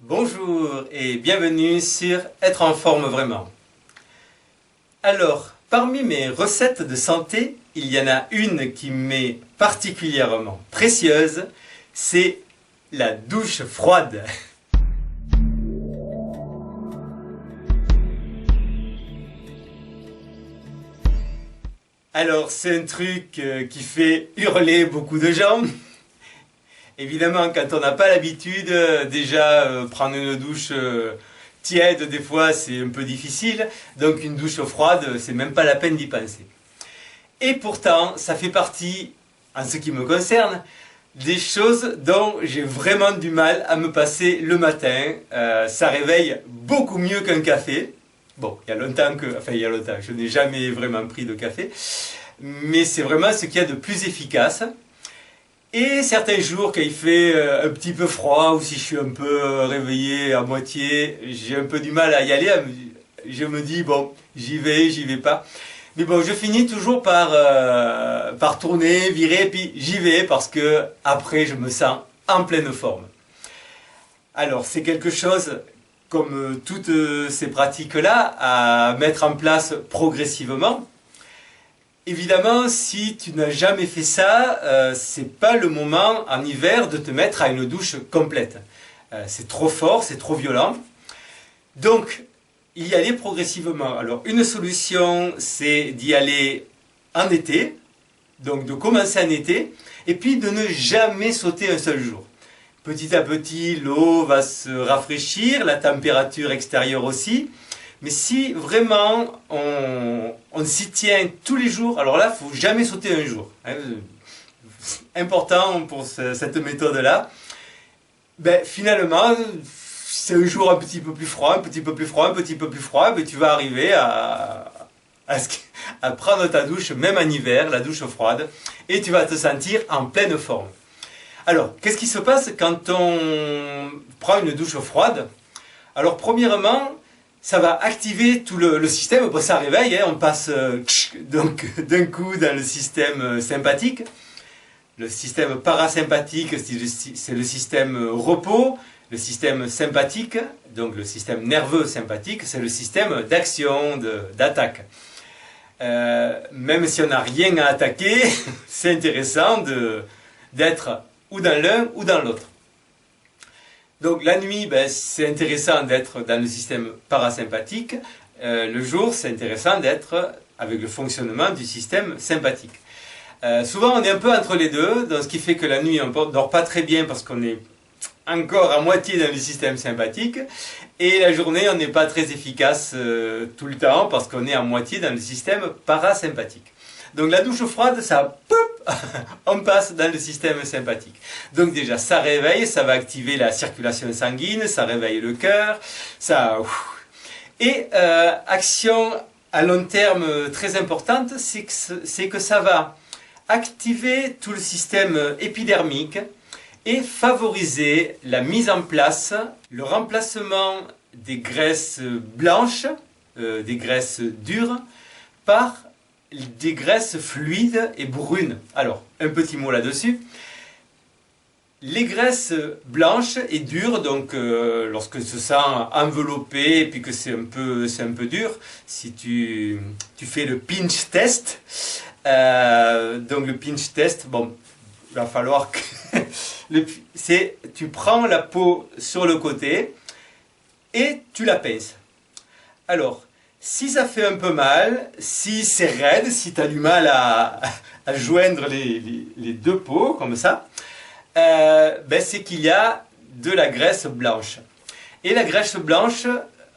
Bonjour et bienvenue sur Être en forme vraiment. Alors, parmi mes recettes de santé, il y en a une qui m'est particulièrement précieuse, c'est la douche froide. Alors, c'est un truc qui fait hurler beaucoup de gens. Évidemment, quand on n'a pas l'habitude, prendre une douche tiède, des fois, c'est un peu difficile. Donc, une douche froide, c'est même pas la peine d'y penser. Et pourtant, ça fait partie, en ce qui me concerne, des choses dont j'ai vraiment du mal à me passer le matin. Ça réveille beaucoup mieux qu'un café. Bon, il y a longtemps, je n'ai jamais vraiment pris de café. Mais c'est vraiment ce qu'il y a de plus efficace. Et certains jours, quand il fait un petit peu froid, ou si je suis un peu réveillé à moitié, j'ai un peu du mal à y aller. Je me dis, bon, j'y vais pas. Mais bon, je finis toujours par tourner, virer, puis j'y vais, parce que après, je me sens en pleine forme. Alors, c'est quelque chose, comme toutes ces pratiques-là, à mettre en place progressivement. Évidemment, si tu n'as jamais fait ça, c'est pas le moment en hiver de te mettre à une douche complète. C'est trop fort, c'est trop violent. Donc, y aller progressivement. Alors, une solution, c'est d'y aller en été, donc de commencer en été, et puis de ne jamais sauter un seul jour. Petit à petit, l'eau va se rafraîchir, la température extérieure aussi. Mais si vraiment on s'y tient tous les jours, alors là, il ne faut jamais sauter un jour. Important pour cette méthode-là. Ben, finalement, c'est un jour un petit peu plus froid, un petit peu plus froid, un petit peu plus froid, mais tu vas arriver à prendre ta douche, même en hiver, la douche froide, et tu vas te sentir en pleine forme. Alors, qu'est-ce qui se passe quand on prend une douche froide? Alors, premièrement, ça va activer tout le système, bon, ça réveille, on passe donc d'un coup dans le système sympathique. Le système parasympathique, c'est le système repos. Le système sympathique, donc le système nerveux sympathique, c'est le système d'action, d'attaque. Même si on n'a rien à attaquer, c'est intéressant d'être ou dans l'un ou dans l'autre. Donc la nuit, ben, c'est intéressant d'être dans le système parasympathique. Le jour, c'est intéressant d'être avec le fonctionnement du système sympathique. Souvent, on est un peu entre les deux, donc ce qui fait que la nuit, on ne dort pas très bien parce qu'on est encore à moitié dans le système sympathique. Et la journée, on n'est pas très efficace tout le temps parce qu'on est à moitié dans le système parasympathique. Donc la douche froide, ça, on passe dans le système sympathique. Donc déjà, ça réveille, ça va activer la circulation sanguine, ça réveille le cœur, ça... Et action à long terme très importante, c'est que ça va activer tout le système épidermique et favoriser la mise en place, le remplacement des graisses blanches, des graisses dures, par des graisses fluides et brunes. Alors, un petit mot là-dessus. Les graisses blanches et dures, donc lorsque se sent enveloppé et puis que c'est un peu dur, si tu fais le pinch test, donc le pinch test, bon, il va falloir que tu prends la peau sur le côté et tu la pinces. Alors, si ça fait un peu mal, si c'est raide, si tu as du mal à joindre les deux peaux, comme ça, ben c'est qu'il y a de la graisse blanche. Et la graisse blanche,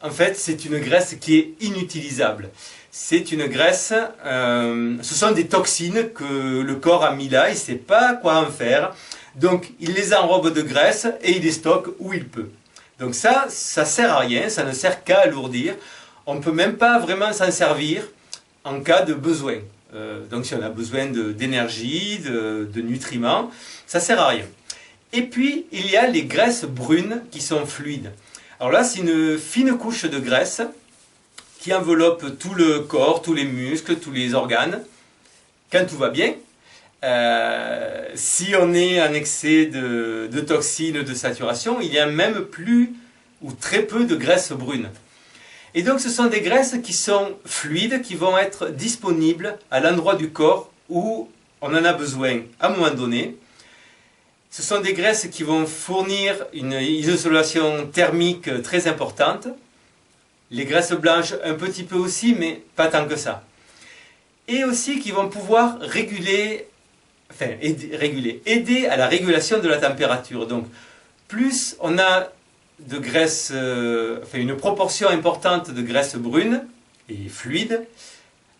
en fait, c'est une graisse qui est inutilisable. C'est une graisse, ce sont des toxines que le corps a mis là, il ne sait pas quoi en faire. Donc, il les enrobe de graisse et il les stocke où il peut. Donc ça sert à rien, ça ne sert qu'à alourdir. On ne peut même pas vraiment s'en servir en cas de besoin. Donc si on a besoin d'énergie, de nutriments, ça ne sert à rien. Et puis, il y a les graisses brunes qui sont fluides. Alors là, c'est une fine couche de graisse qui enveloppe tout le corps, tous les muscles, tous les organes, quand tout va bien. Si on est en excès de toxines, de saturation, il y a même plus ou très peu de graisse brune. Et donc ce sont des graisses qui sont fluides, qui vont être disponibles à l'endroit du corps où on en a besoin à un moment donné. Ce sont des graisses qui vont fournir une isolation thermique très importante. Les graisses blanches un petit peu aussi, mais pas tant que ça. Et aussi qui vont pouvoir aider à la régulation de la température. Donc plus on a de graisse, une proportion importante de graisse brune et fluide.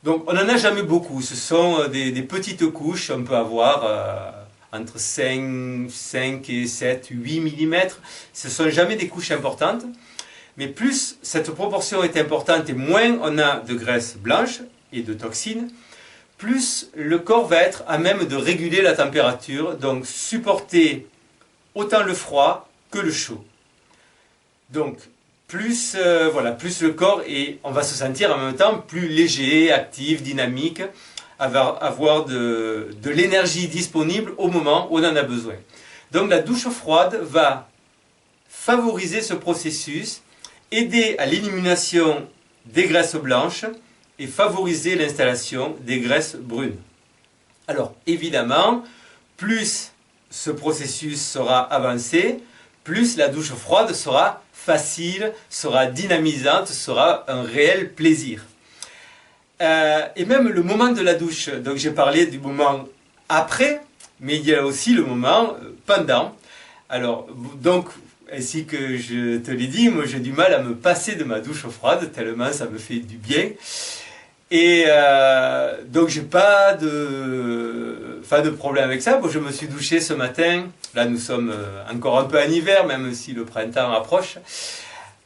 Donc on n'en a jamais beaucoup, ce sont des petites couches, on peut avoir entre 5 et 7, 8 mm. Ce ne sont jamais des couches importantes, mais plus cette proportion est importante et moins on a de graisse blanche et de toxines, plus le corps va être à même de réguler la température, donc supporter autant le froid que le chaud. Donc, plus le corps, et on va se sentir en même temps plus léger, actif, dynamique, avoir de l'énergie disponible au moment où on en a besoin. Donc la douche froide va favoriser ce processus, aider à l'élimination des graisses blanches et favoriser l'installation des graisses brunes. Alors évidemment, plus ce processus sera avancé, plus la douche froide sera facile, sera dynamisante, sera un réel plaisir. Et même le moment de la douche, donc j'ai parlé du moment après, mais il y a aussi le moment pendant. Alors, donc, ainsi que je te l'ai dit, moi j'ai du mal à me passer de ma douche froide, tellement ça me fait du bien. Et donc j'ai pas de problème avec ça. Bon, je me suis douché ce matin, là nous sommes encore un peu en hiver, même si le printemps approche,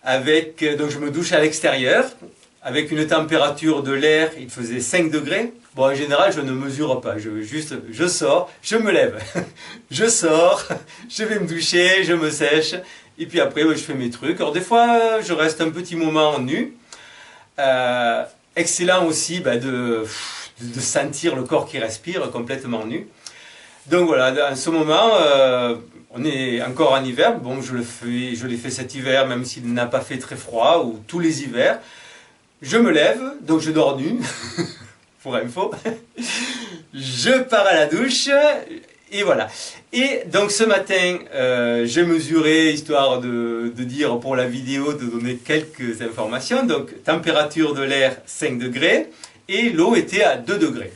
donc je me douche à l'extérieur, avec une température de l'air, il faisait 5 degrés. Bon, en général, je ne mesure pas, je sors, je me lève, je sors, je vais me doucher, je me sèche, et puis après, je fais mes trucs. Alors des fois, je reste un petit moment nu. Excellent aussi de sentir le corps qui respire complètement nu. Donc voilà, en ce moment, on est encore en hiver. Bon, je l'ai fait cet hiver, même s'il n'a pas fait très froid, ou tous les hivers. Je me lève, donc je dors nu, pour info. Je pars à la douche, et voilà. Et donc ce matin, j'ai mesuré, histoire de dire pour la vidéo, de donner quelques informations. Donc température de l'air 5 degrés, et l'eau était à 2 degrés.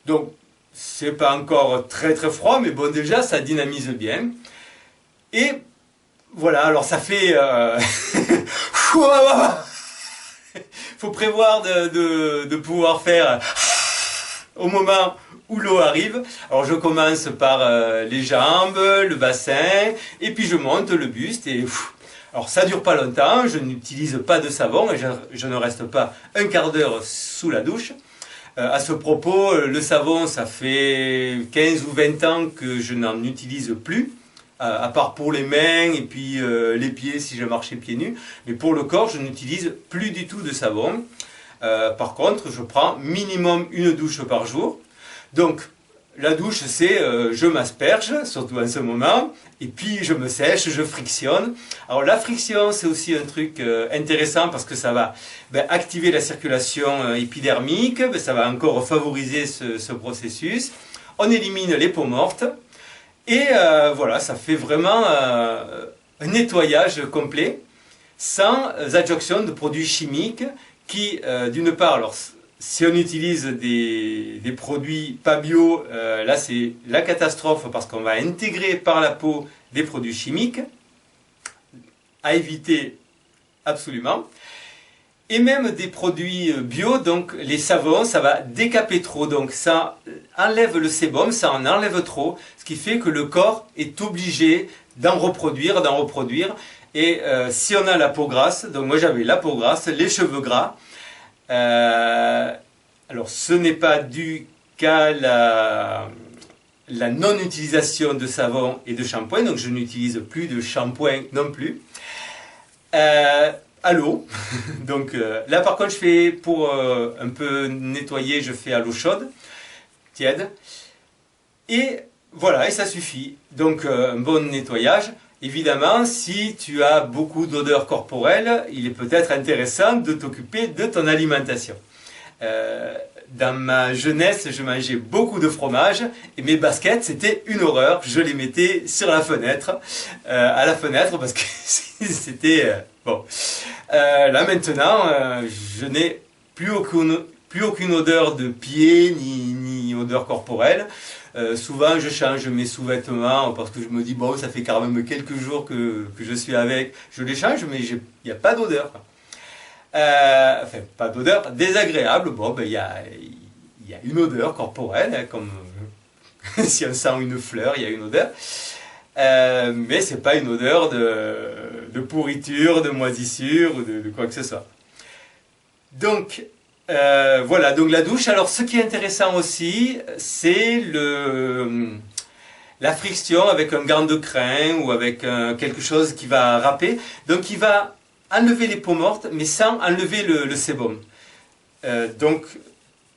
Donc c'est pas encore très très froid, mais bon déjà ça dynamise bien. Et voilà, alors ça fait... faut prévoir de pouvoir faire au moment où l'eau arrive. Alors je commence par les jambes, le bassin, et puis je monte le buste. Et alors ça dure pas longtemps, je n'utilise pas de savon, et je ne reste pas un quart d'heure sous la douche. À ce propos, le savon, ça fait 15 ou 20 ans que je n'en utilise plus. À part pour les mains et puis les pieds si je marchais pieds nus. Mais pour le corps, je n'utilise plus du tout de savon. Par contre, je prends minimum une douche par jour. Donc, la douche, c'est je m'asperge, surtout en ce moment, et puis je me sèche, je frictionne. Alors la friction, c'est aussi un truc intéressant parce que ça va activer la circulation épidermique, ça va encore favoriser ce processus. On élimine les peaux mortes. Et voilà, ça fait vraiment un nettoyage complet, sans adjonction de produits chimiques qui, d'une part, alors, si on utilise des produits pas bio, là c'est la catastrophe parce qu'on va intégrer par la peau des produits chimiques, à éviter absolument. Et même des produits bio, donc les savons, ça va décaper trop, donc ça enlève le sébum, ça en enlève trop, ce qui fait que le corps est obligé d'en reproduire, et si on a la peau grasse, donc moi j'avais la peau grasse, les cheveux gras, alors ce n'est pas dû qu'à la non-utilisation de savon et de shampoing, donc je n'utilise plus de shampoing non plus. À l'eau, donc là par contre je fais pour un peu nettoyer, je fais à l'eau chaude, tiède, et voilà, et ça suffit. Donc un bon nettoyage, Évidemment, si tu as beaucoup d'odeurs corporelles, il est peut-être intéressant de t'occuper de ton alimentation. Dans ma jeunesse, je mangeais beaucoup de fromage et mes baskets, c'était une horreur. Je les mettais sur la fenêtre, à la fenêtre parce que c'était... bon. Là maintenant, je n'ai plus aucune odeur de pied ni odeur corporelle. Souvent je change mes sous-vêtements parce que je me dis bon ça fait quand même quelques jours que je suis avec, je les change mais il n'y a pas d'odeur. Enfin pas d'odeur, désagréable, bon ben il y a une odeur corporelle, hein, comme si on sent une fleur, il y a une odeur. Mais c'est pas une odeur de pourriture, de moisissure ou de quoi que ce soit. Donc voilà, donc la douche. Alors ce qui est intéressant aussi, c'est la friction avec un gant de crin ou avec quelque chose qui va râper. Donc il va enlever les peaux mortes, mais sans enlever le sébum. Donc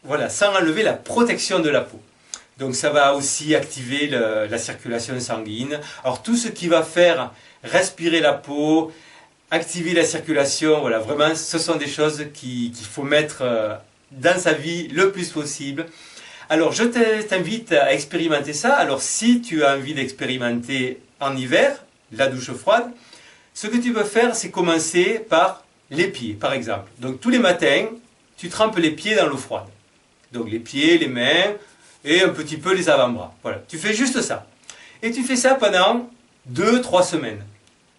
voilà, sans enlever la protection de la peau. Donc ça va aussi activer la circulation sanguine. Alors tout ce qui va faire respirer la peau, activer la circulation, voilà, vraiment, ce sont des choses qu'il faut mettre dans sa vie le plus possible. Alors, je t'invite à expérimenter ça. Alors, si tu as envie d'expérimenter en hiver, la douche froide, ce que tu peux faire, c'est commencer par les pieds, par exemple. Donc, tous les matins, tu trempes les pieds dans l'eau froide. Donc, les pieds, les mains et un petit peu les avant-bras. Voilà, tu fais juste ça. Et tu fais ça pendant 2-3 semaines.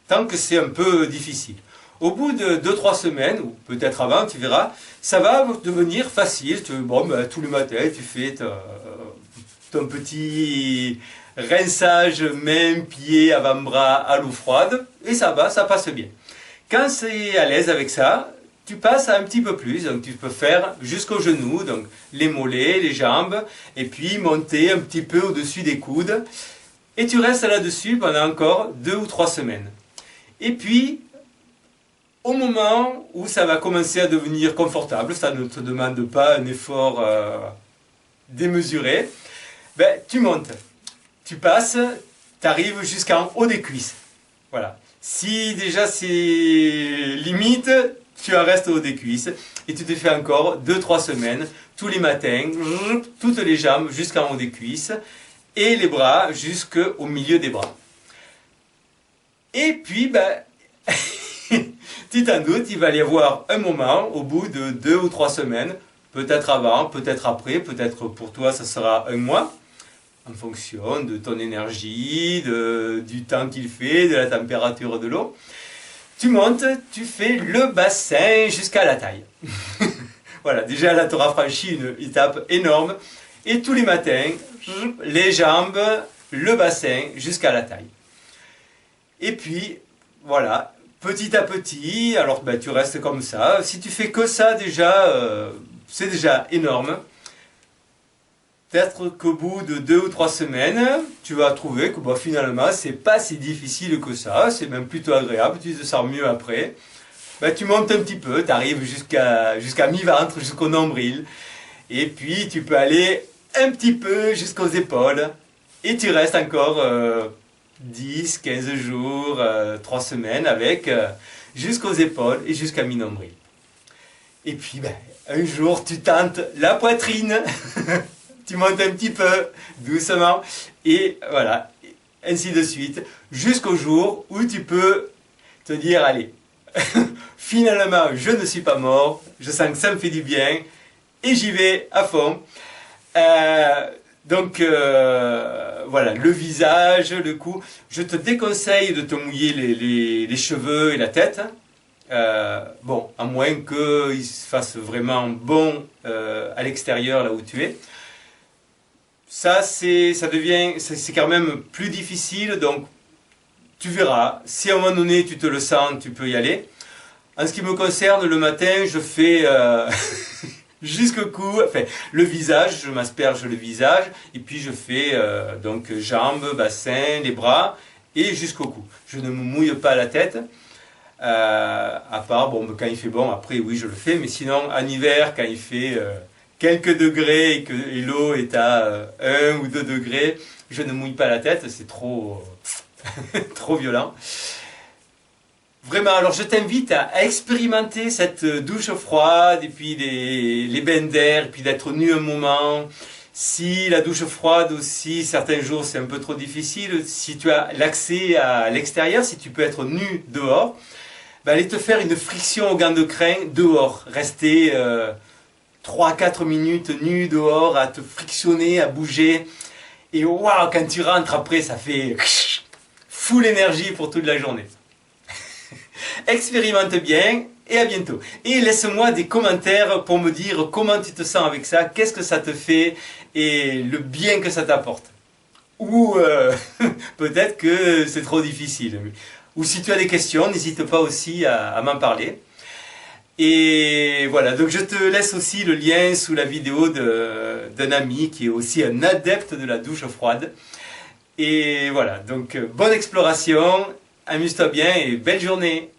Tant que c'est un peu difficile. Au bout de 2-3 semaines, ou peut-être avant, tu verras, ça va devenir facile. Bon, ben, tous les matins, tu fais ton petit rinçage mains, pieds, avant-bras à l'eau froide, et ça va, ça passe bien. Quand c'est à l'aise avec ça, tu passes à un petit peu plus, donc tu peux faire jusqu'aux genoux, donc les mollets, les jambes, et puis monter un petit peu au-dessus des coudes, et tu restes là-dessus pendant encore 2 ou 3 semaines. Et puis, au moment où ça va commencer à devenir confortable, ça ne te demande pas un effort démesuré, ben, tu montes, tu passes, tu arrives jusqu'en haut des cuisses. Voilà. Si déjà c'est limite, tu en restes au haut des cuisses et tu te fais encore 2-3 semaines, tous les matins, toutes les jambes jusqu'en haut des cuisses et les bras jusqu'au milieu des bras. Et puis, ben, tu t'en doutes, il va y avoir un moment, au bout de 2 ou 3 semaines, peut-être avant, peut-être après, peut-être pour toi ça sera un mois, en fonction de ton énergie, du temps qu'il fait, de la température de l'eau. Tu montes, tu fais le bassin jusqu'à la taille. Voilà, déjà là tu auras franchi une étape énorme. Et tous les matins, les jambes, le bassin jusqu'à la taille. Et puis, voilà, petit à petit, alors ben, tu restes comme ça. Si tu fais que ça déjà, c'est déjà énorme. Peut-être qu'au bout de 2 ou 3 semaines, tu vas trouver que bon, finalement, c'est pas si difficile que ça. C'est même plutôt agréable, tu te sens mieux après. Ben, tu montes un petit peu, tu arrives jusqu'à mi-ventre, jusqu'au nombril. Et puis, tu peux aller un petit peu jusqu'aux épaules. Et tu restes encore 10, 15 jours, 3 semaines avec jusqu'aux épaules et jusqu'à mi-nombril. Et puis ben, un jour tu tentes la poitrine, tu montes un petit peu doucement et voilà, ainsi de suite, jusqu'au jour où tu peux te dire allez, finalement je ne suis pas mort, je sens que ça me fait du bien et j'y vais à fond. Donc voilà, le visage, le cou. Je te déconseille de te mouiller les cheveux et la tête. Bon, à moins qu'il se fasse vraiment bon à l'extérieur, là où tu es. Ça, c'est quand même plus difficile, donc tu verras. Si à un moment donné tu te le sens, tu peux y aller. En ce qui me concerne, le matin, je fais... jusqu'au cou, enfin le visage, je m'asperge le visage et puis je fais donc jambes, bassin, les bras et jusqu'au cou. Je ne me mouille pas la tête, à part bon, quand il fait bon, après oui je le fais, mais sinon en hiver quand il fait quelques degrés et que l'eau est à 1 ou 2 degrés, je ne mouille pas la tête, c'est trop trop violent. Vraiment, alors je t'invite à expérimenter cette douche froide, et puis les bains d'air, et puis d'être nu un moment. Si la douche froide aussi, certains jours c'est un peu trop difficile, si tu as l'accès à l'extérieur, si tu peux être nu dehors, ben allez te faire une friction au gant de crin dehors. Rester 3-4 minutes nu dehors à te frictionner, à bouger. Et waouh, quand tu rentres après, ça fait full énergie pour toute la journée. Expérimente bien et à bientôt. Et laisse-moi des commentaires pour me dire comment tu te sens avec ça, qu'est-ce que ça te fait et le bien que ça t'apporte. Ou peut-être que c'est trop difficile. Ou si tu as des questions, n'hésite pas aussi à m'en parler. Et voilà, donc je te laisse aussi le lien sous la vidéo d'un ami qui est aussi un adepte de la douche froide. Et voilà, donc bonne exploration, amuse-toi bien et belle journée!